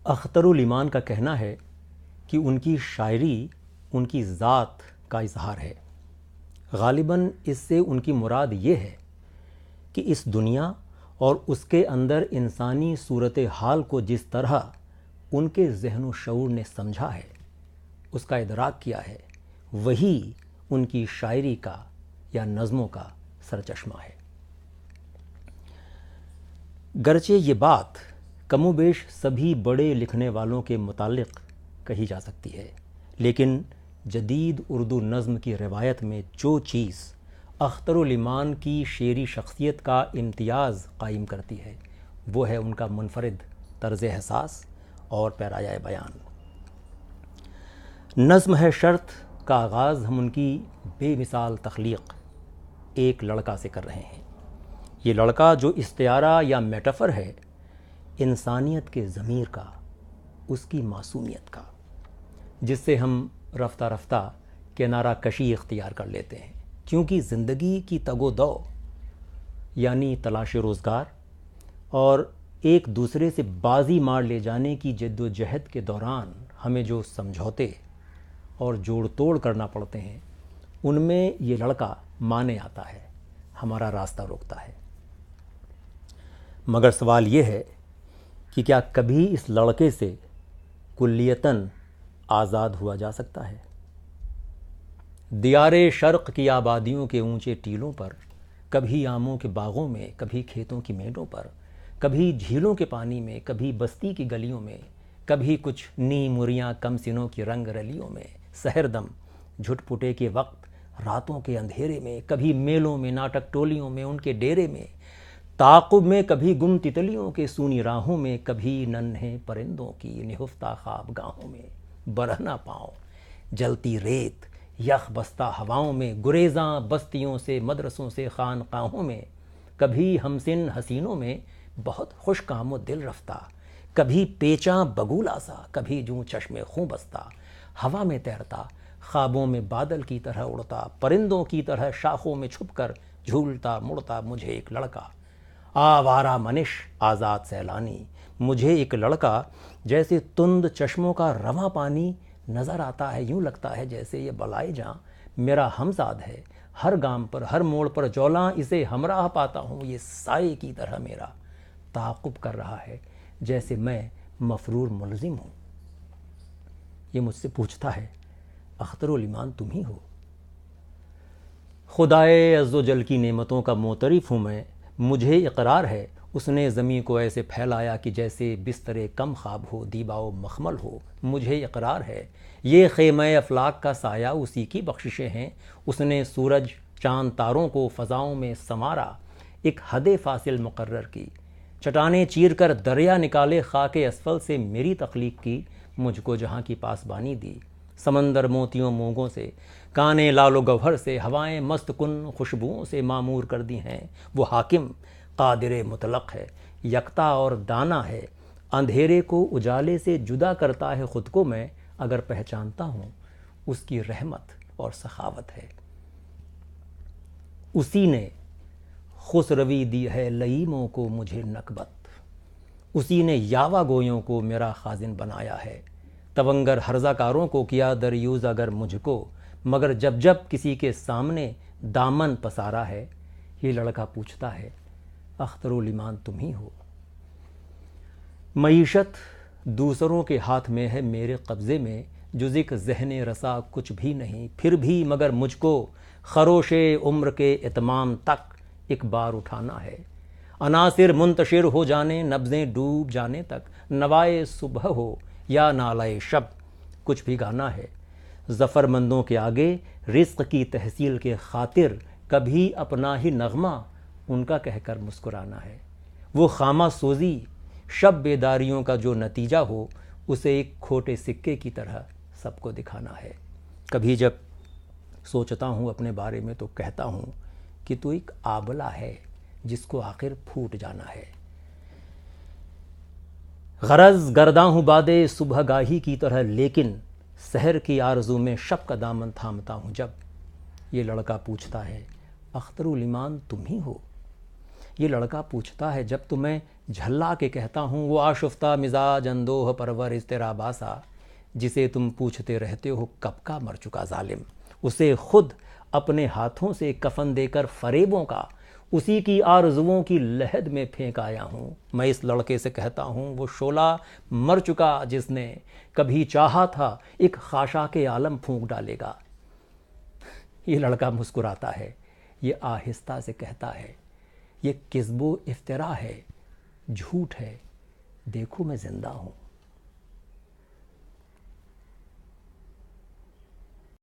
اختر الایمان کا کہنا ہے کہ ان کی شاعری ان کی ذات کا اظہار ہے۔ غالباً اس سے ان کی مراد یہ ہے کہ اس دنیا اور اس کے اندر انسانی صورتحال کو جس طرح ان کے ذہن و شعور نے سمجھا ہے، اس کا ادراک کیا ہے، وہی ان کی شاعری کا یا نظموں کا سرچشمہ ہے۔ گرچہ یہ بات کم و بیش سبھی بڑے لکھنے والوں کے متعلق کہی جا سکتی ہے، لیکن جدید اردو نظم کی روایت میں جو چیز اختر الایمان کی شعری شخصیت کا امتیاز قائم کرتی ہے وہ ہے ان کا منفرد طرز احساس اور پیرایہ بیان۔ نظم ہے شرط کا آغاز ہم ان کی بے مثال تخلیق ایک لڑکا سے کر رہے ہیں۔ یہ لڑکا جو استعارہ یا میٹافر ہے انسانیت کے ضمیر کا، اس کی معصومیت کا، جس سے ہم رفتہ رفتہ کنارہ کشی اختیار کر لیتے ہیں، کیونکہ زندگی کی تگ و دو یعنی تلاش روزگار اور ایک دوسرے سے بازی مار لے جانے کی جد و جہد کے دوران ہمیں جو سمجھوتے اور جوڑ توڑ کرنا پڑتے ہیں، ان میں یہ لڑکا مانے آتا ہے، ہمارا راستہ روکتا ہے۔ مگر سوال یہ ہے کہ کیا کبھی اس لڑکے سے کلیتاً آزاد ہوا جا سکتا ہے؟ دیار شرق کی آبادیوں کے اونچے ٹیلوں پر، کبھی آموں کے باغوں میں، کبھی کھیتوں کی میڑوں پر، کبھی جھیلوں کے پانی میں، کبھی بستی کی گلیوں میں، کبھی کچھ نیم مریاں کم سنوں کی رنگ رلیوں میں، سحر دم جھٹ پٹے کے وقت راتوں کے اندھیرے میں، کبھی میلوں میں، ناٹک ٹولیوں میں، ان کے ڈیرے میں، تعاقب میں، کبھی گم تتلیوں کے سونی راہوں میں، کبھی ننھے پرندوں کی نہفتہ خواب گاہوں میں، برہنہ پاؤں جلتی ریت یخ بستہ ہواؤں میں، گریزاں بستیوں سے، مدرسوں سے، خانقاہوں میں، کبھی ہمسن حسینوں میں، بہت خوش کام و دل رفتہ، کبھی پیچاں بگولا سا، کبھی جوں چشم خوں بستہ، ہوا میں تیرتا، خوابوں میں بادل کی طرح اڑتا، پرندوں کی طرح شاخوں میں چھپ کر جھولتا مڑتا مجھے ایک لڑکا، آوارہ منش آزاد سیلانی، مجھے ایک لڑکا جیسے تند چشموں کا رواں پانی نظر آتا ہے، یوں لگتا ہے جیسے یہ بلائے جاں میرا ہمزاد ہے، ہر گام پر، ہر موڑ پر جولاں اسے ہمراہ پاتا ہوں، یہ سائے کی طرح میرا تعاقب کر رہا ہے جیسے میں مفرور ملزم ہوں۔ یہ مجھ سے پوچھتا ہے اختر الایمان تم ہی ہو؟ خدائے عز و جل کی نعمتوں کا معترف ہوں میں، مجھے اقرار ہے اس نے زمین کو ایسے پھیلایا کہ جیسے بستر کم خواب ہو، دیبا و مخمل ہو، مجھے اقرار ہے یہ خیمہ افلاک کا سایہ اسی کی بخششیں ہیں، اس نے سورج چاند تاروں کو فضاؤں میں سنوارا، ایک حد فاصل مقرر کی، چٹانیں چیر کر دریا نکالے، خاک اسفل سے میری تخلیق کی، مجھ کو جہاں کی پاسبانی دی، سمندر موتیوں مونگوں سے، کانے لال و گوہر سے، ہوائیں مست کن خوشبوؤں سے معمور کر دی ہیں، وہ حاکم قادر مطلق ہے، یکتا اور دانا ہے، اندھیرے کو اجالے سے جدا کرتا ہے خود کو، میں اگر پہچانتا ہوں اس کی رحمت اور سخاوت ہے۔ اسی نے خسروی دی ہے لئیموں کو مجھے نکبت، اسی نے یاوہ گویوں کو میرا خازن بنایا ہے، تونگر ہرزہ کاروں کو کیا دریوز اگر مجھ کو، مگر جب جب کسی کے سامنے دامن پسارا ہے، یہ لڑکا پوچھتا ہے اختر الایمان تم ہی ہو؟ معیشت دوسروں کے ہاتھ میں ہے، میرے قبضے میں جز ایک ذہن رسا کچھ بھی نہیں، پھر بھی مگر مجھ کو خروش عمر کے اتمام تک ایک بار اٹھانا ہے، عناصر منتشر ہو جانے، نبضیں ڈوب جانے تک، نوائے صبح ہو یا نالۂ شب، کچھ بھی گانا ہے، ظفر مندوں کے آگے رزق کی تحصیل کے خاطر کبھی اپنا ہی نغمہ ان کا کہہ کر مسکرانا ہے، وہ خامہ سوزی شب بیداریوں کا جو نتیجہ ہو اسے ایک کھوٹے سکے کی طرح سب کو دکھانا ہے۔ کبھی جب سوچتا ہوں اپنے بارے میں تو کہتا ہوں کہ تو ایک آبلہ ہے جس کو آخر پھوٹ جانا ہے۔ غرض گرداں ہوں بادے صبح گاہی کی طرح، لیکن سحر کی آرزو میں شب کا دامن تھامتا ہوں جب، یہ لڑکا پوچھتا ہے اختر الایمان تم ہی ہو؟ یہ لڑکا پوچھتا ہے جب تمہیں جھلا کے کہتا ہوں وہ آشفتہ مزاج اندوہ پرور تیرا باسا، جسے تم پوچھتے رہتے ہو کب کا مر چکا ظالم، اسے خود اپنے ہاتھوں سے کفن دے کر فریبوں کا اسی کی آرزوؤں کی لحد میں پھینک آیا ہوں۔ میں اس لڑکے سے کہتا ہوں وہ شعلہ مر چکا جس نے کبھی چاہا تھا ایک خاشاک عالم پھونک ڈالے گا۔ یہ لڑکا مسکراتا ہے، یہ آہستہ سے کہتا ہے یہ کذب و افترا ہے، جھوٹ ہے، دیکھو میں زندہ ہوں۔